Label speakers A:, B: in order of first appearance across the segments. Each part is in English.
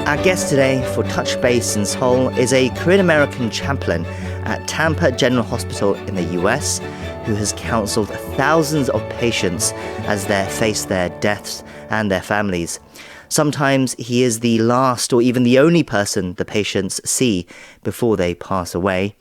A: Our guest today for Touch Base and Soul is a Korean American chaplain at Tampa General Hospital in the US who has counseled thousands of patients as they face their deaths and their families. Sometimes he is the last or even the only person the patients see before they pass away.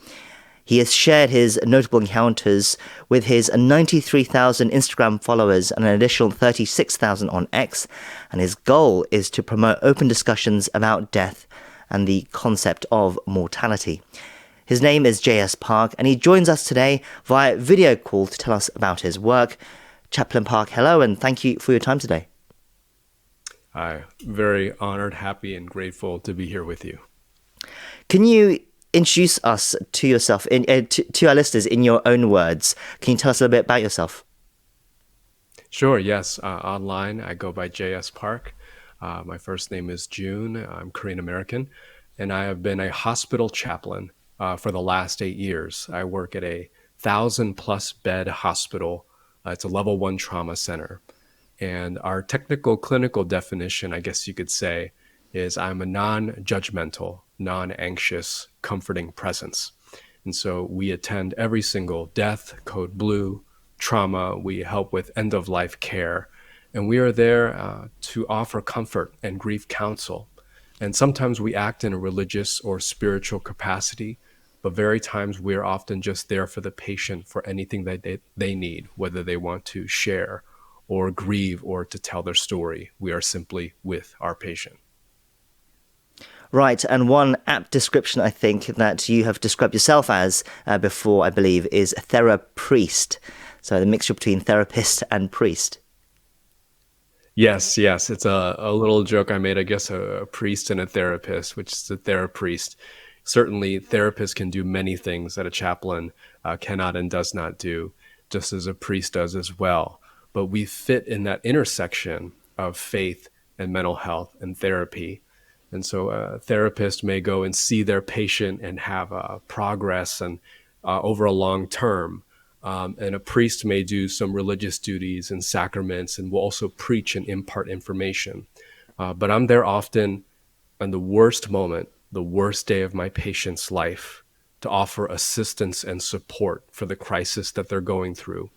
A: He has shared his notable encounters with his 93,000 Instagram followers and an additional 36,000 on X, and his goal is to promote open discussions about death and the concept of mortality. His name is J.S. Park, and he joins us today via video call to tell us about his work. Chaplain Park, hello, and thank you for your time today.
B: I'm very honored, happy, and grateful to be here with you.
A: Can you introduce us to yourself, to our listeners in your own words? Can you tell us a little bit about yourself?
B: Sure, yes. Online, I go by J.S. Park. My first name is June. I'm Korean American, and I have been a hospital chaplain for the last 8 years. I work at a 1,000+ bed hospital. It's a level 1 trauma center. And our technical clinical definition, I guess you could say, is I'm a non-judgmental, non-anxious, comforting presence. And so we attend every single death, code blue, trauma. We help with end-of-life care. And we are there to offer comfort and grief counsel. And sometimes we act in a religious or spiritual capacity, but very times we're often just there for the patient for anything that they need, whether they want to share or grieve or to tell their story. We are simply with our patient.
A: Right, and one apt description I think that you have described yourself as before, I believe, is therapriest. So the mixture between therapist and priest.
B: Yes. It's a little joke I made, I guess, a priest and a therapist, which is a therapriest. Certainly, therapists can do many things that a chaplain cannot and does not do, just as a priest does as well. But we fit in that intersection of faith and mental health and therapy. And so a therapist may go and see their patient and have progress and over a long term. And a priest may do some religious duties and sacraments and will also preach and impart information. But I'm there often on the worst moment, the worst day of my patient's life, to offer assistance and support for the crisis that they're going through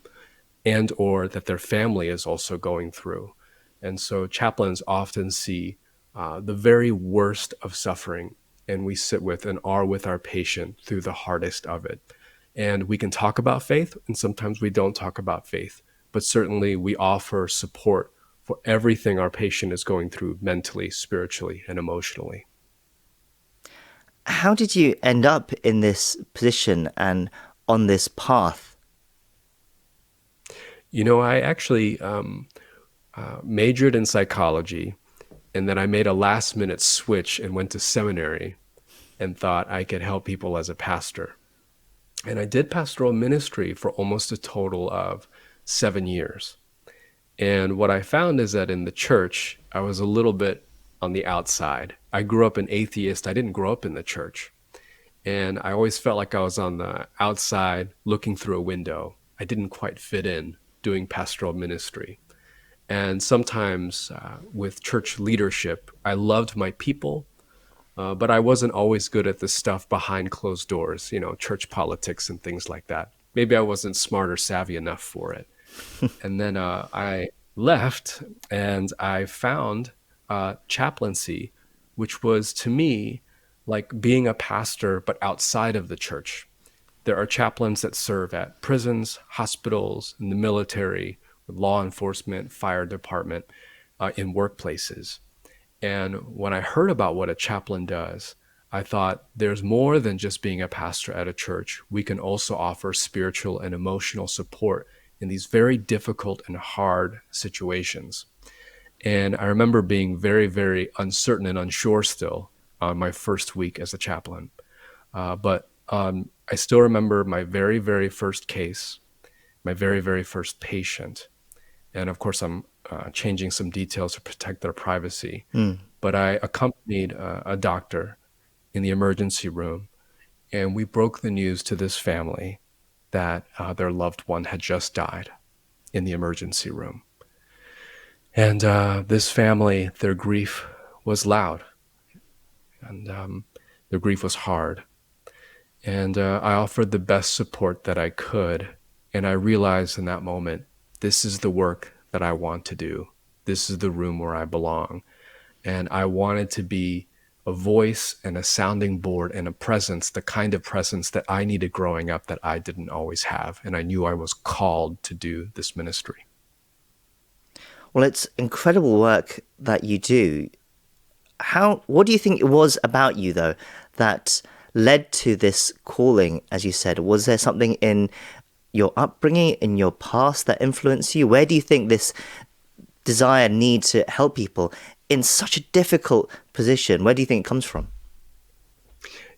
B: and or that their family is also going through. And so chaplains often see the very worst of suffering, and we sit with and are with our patient through the hardest of it. And we can talk about faith, and sometimes we don't talk about faith, but certainly we offer support for everything our patient is going through mentally, spiritually, and emotionally.
A: How did you end up in this position and on this path?
B: You know, I actually majored in psychology, and then I made a last-minute switch and went to seminary and thought I could help people as a pastor. And I did pastoral ministry for almost a total of 7 years. And what I found is that in the church, I was a little bit on the outside. I grew up an atheist. I didn't grow up in the church. And I always felt like I was on the outside looking through a window. I didn't quite fit in doing pastoral ministry. And sometimes with church leadership, I loved my people, but I wasn't always good at the stuff behind closed doors, church politics and things like that. Maybe I wasn't smart or savvy enough for it. And then I left and I found chaplaincy, which was to me like being a pastor, but outside of the church. There are chaplains that serve at prisons, hospitals, in the military, law enforcement, fire department, in workplaces. And when I heard about what a chaplain does, I thought there's more than just being a pastor at a church. We can also offer spiritual and emotional support in these very difficult and hard situations. And I remember being very, very uncertain and unsure still on my first week as a chaplain. But I still remember my very, very first case, my very, very first patient. And of course, I'm changing some details to protect their privacy. But I accompanied a doctor in the emergency room, and we broke the news to this family that their loved one had just died in the emergency room. And this family, their grief was loud. and the grief was hard. And I offered the best support that I could. And I realized in that moment, this is the work that I want to do. This is the room where I belong. And I wanted to be a voice and a sounding board and a presence, the kind of presence that I needed growing up that I didn't always have. And I knew I was called to do this ministry.
A: Well, it's incredible work that you do. What do you think it was about you, though, that led to this calling, as you said? Was there something in your upbringing, in your past that influenced you? Where do you think this desire, need to help people in such a difficult position, where do you think it comes from?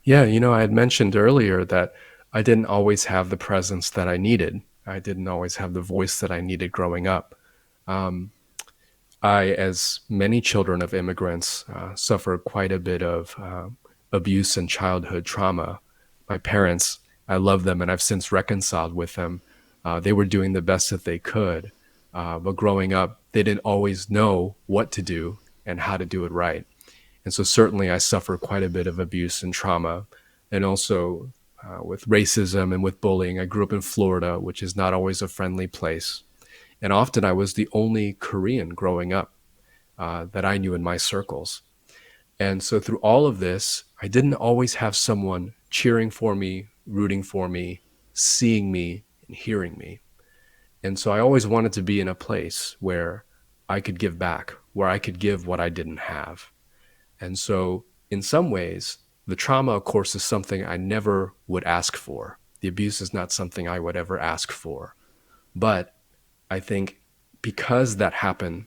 B: Yeah, I had mentioned earlier that I didn't always have the presence that I needed. I didn't always have the voice that I needed growing up. Um, I, as many children of immigrants, suffered quite a bit of abuse and childhood trauma. My parents, I love them and I've since reconciled with them. They were doing the best that they could. But growing up, they didn't always know what to do and how to do it right. And so certainly I suffered quite a bit of abuse and trauma. And also with racism and with bullying. I grew up in Florida, which is not always a friendly place. And often I was the only Korean growing up that I knew in my circles. And so through all of this, I didn't always have someone cheering for me, rooting for me, seeing me, and hearing me. And so I always wanted to be in a place where I could give back, where I could give what I didn't have. And so in some ways, the trauma, of course, is something I never would ask for. The abuse is not something I would ever ask for. But I think because that happened,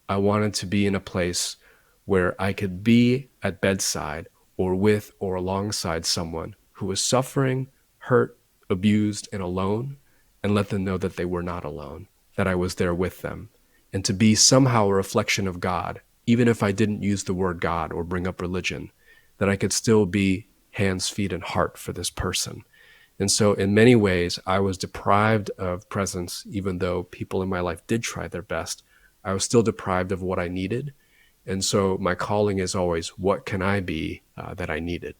B: I wanted to be in a place where I could be at bedside or with or alongside someone who was suffering, hurt, abused, and alone, and let them know that they were not alone, that I was there with them, and to be somehow a reflection of God, even if I didn't use the word God or bring up religion, that I could still be hands, feet, and heart for this person. And so in many ways, I was deprived of presence, even though people in my life did try their best. I was still deprived of what I needed. And so my calling is always, what can I be that I needed?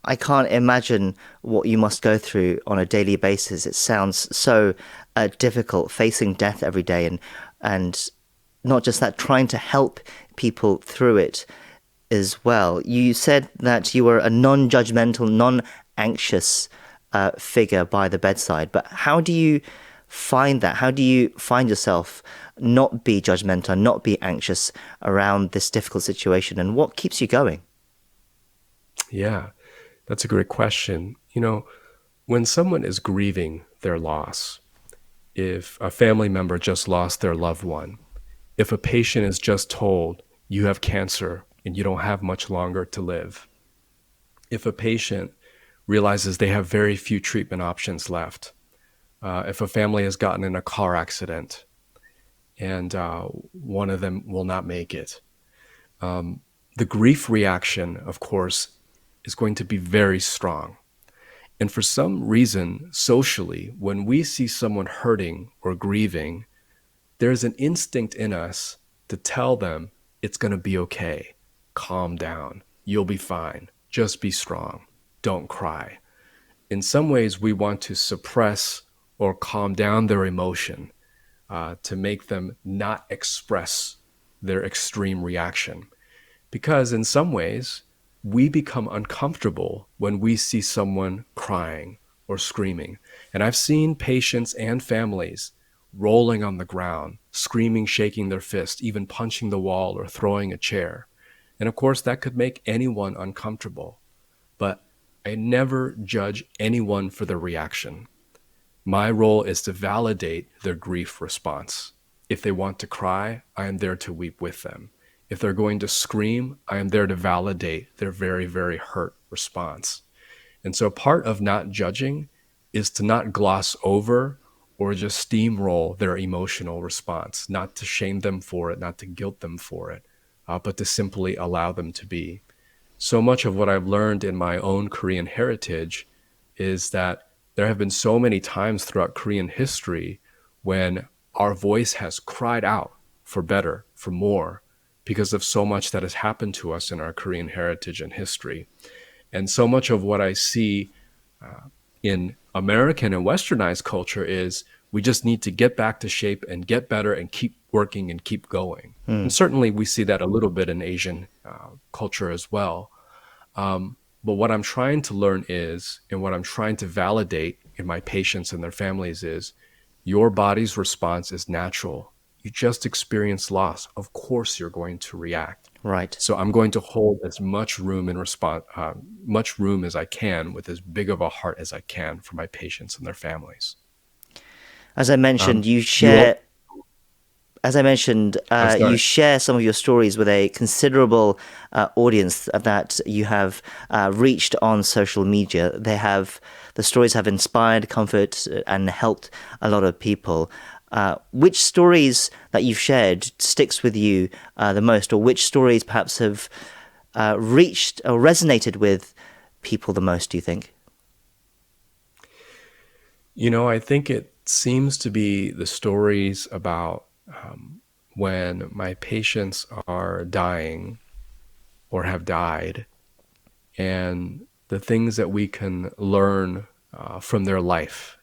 A: I can't imagine what you must go through on a daily basis. It sounds so difficult, facing death every day, and not just that, trying to help people through it as well. You said that you were a non-judgmental, non-anxious figure by the bedside, but how do you find that? How do you find yourself not be judgmental, not be anxious around this difficult situation, and what keeps you going?
B: Yeah, that's a great question. When someone is grieving their loss, if a family member just lost their loved one, if a patient is just told you have cancer and you don't have much longer to live, if a patient realizes they have very few treatment options left, if a family has gotten in a car accident and one of them will not make it, the grief reaction, of course, is going to be very strong. And for some reason, socially, when we see someone hurting or grieving, there's an instinct in us to tell them it's going to be okay. Calm down. You'll be fine. Just be strong. Don't cry. In some ways, we want to suppress or calm down their emotion to make them not express their extreme reaction. Because in some ways, we become uncomfortable when we see someone crying or screaming. And I've seen patients and families rolling on the ground, screaming, shaking their fist, even punching the wall or throwing a chair. And of course, that could make anyone uncomfortable. But I never judge anyone for their reaction. My role is to validate their grief response. If they want to cry, I am there to weep with them. If they're going to scream, I am there to validate their very, very hurt response. And so part of not judging is to not gloss over or just steamroll their emotional response, not to shame them for it, not to guilt them for it, but to simply allow them to be. So much of what I've learned in my own Korean heritage is that there have been so many times throughout Korean history when our voice has cried out for better, for more. because of so much that has happened to us in our Korean heritage and history. And so much of what I see in American and westernized culture is we just need to get back to shape and get better and keep working and keep going. And certainly we see that a little bit in Asian culture as well. But what I'm trying to learn is, and what I'm trying to validate in my patients and their families is, your body's response is natural. You just experience loss. Of course, you're going to react.
A: Right.
B: So I'm going to hold as much room in response, much room as I can, with as big of a heart as I can for my patients and their families.
A: As I mentioned,
B: You all, I'm
A: you
B: sorry.
A: share some of your stories with a considerable audience that you have reached on social media. The stories have inspired, comfort, and helped a lot of people. Which stories that you've shared sticks with you the most, or which stories perhaps have reached or resonated with people the most, do you think?
B: I think it seems to be the stories about when my patients are dying or have died, and the things that we can learn from their life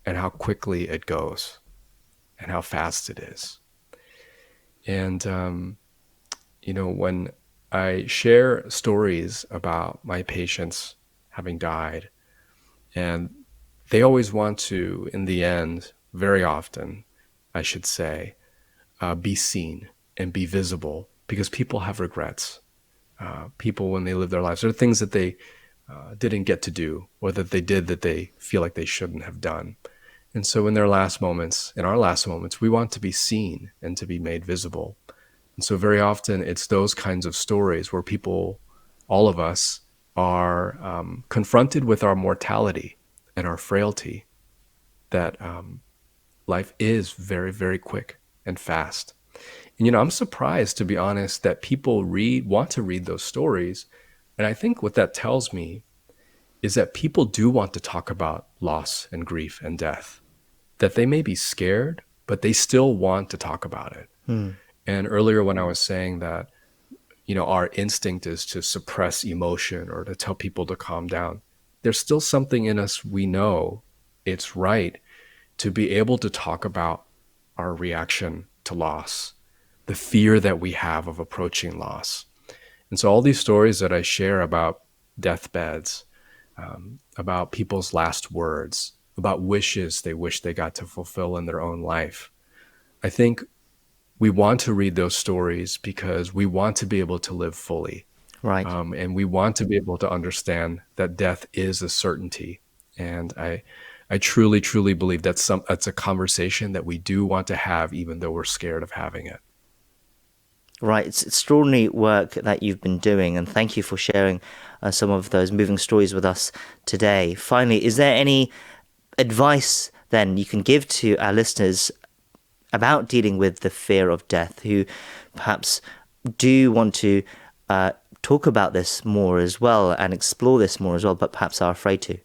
B: and how quickly it goes and how fast it is. And, when I share stories about my patients having died, and they always want to, in the end, very often, I should say, be seen and be visible, because people have regrets. People, when they live their lives, there are things that they didn't get to do, or that they did that they feel like they shouldn't have done. And so in our last moments, we want to be seen and to be made visible. And so very often it's those kinds of stories where people, all of us, are confronted with our mortality and our frailty, that life is very, very quick and fast. And, I'm surprised, to be honest, that people want to read those stories. And I think what that tells me is that people do want to talk about loss and grief and death, that they may be scared, but they still want to talk about it. And earlier when I was saying that, our instinct is to suppress emotion or to tell people to calm down, there's still something in us, we know it's right to be able to talk about our reaction to loss, the fear that we have of approaching loss. And so all these stories that I share about deathbeds, about people's last words, about wishes they wish they got to fulfill in their own life, I think we want to read those stories because we want to be able to live fully.
A: Right.
B: And we want to be able to understand that death is a certainty. And I truly, truly believe that's a conversation that we do want to have, even though we're scared of having it.
A: Right, it's extraordinary work that you've been doing, and thank you for sharing some of those moving stories with us today. Finally, is there any advice then you can give to our listeners about dealing with the fear of death, who perhaps do want to talk about this more as well and explore this more as well, but perhaps are afraid to?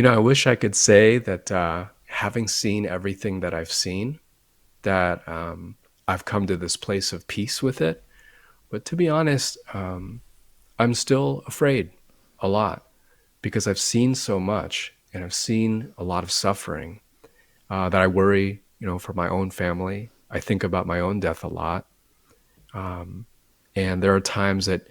B: I wish I could say that having seen everything that I've seen, that I've come to this place of peace with it. But to be honest, I'm still afraid a lot, because I've seen so much and I've seen a lot of suffering, that I worry, for my own family. I think about my own death a lot. And there are times that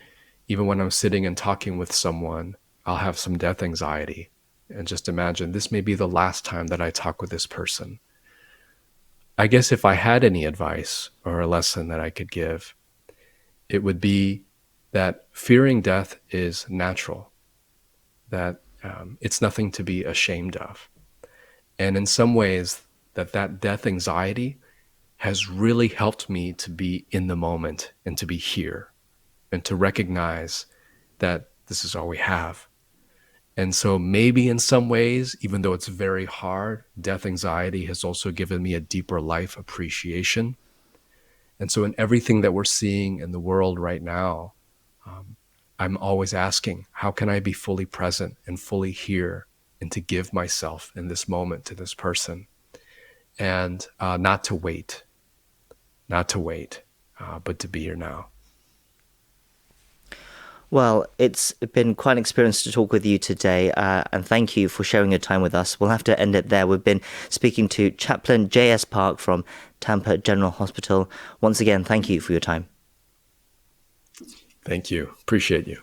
B: even when I'm sitting and talking with someone, I'll have some death anxiety and just imagine this may be the last time that I talk with this person. I guess if I had any advice or a lesson that I could give, it would be that fearing death is natural, that it's nothing to be ashamed of. And in some ways, that death anxiety has really helped me to be in the moment and to be here and to recognize that this is all we have. And so maybe in some ways, even though it's very hard, death anxiety has also given me a deeper life appreciation. And so in everything that we're seeing in the world right now, I'm always asking, how can I be fully present and fully here and to give myself in this moment to this person, and not to wait not to wait, but to be here now.
A: Well, it's been quite an experience to talk with you today, and thank you for sharing your time with us. We'll have to end it there. We've been speaking to Chaplain J.S. Park from Tampa General Hospital. Once again, thank you for your time.
B: Thank you. Appreciate you.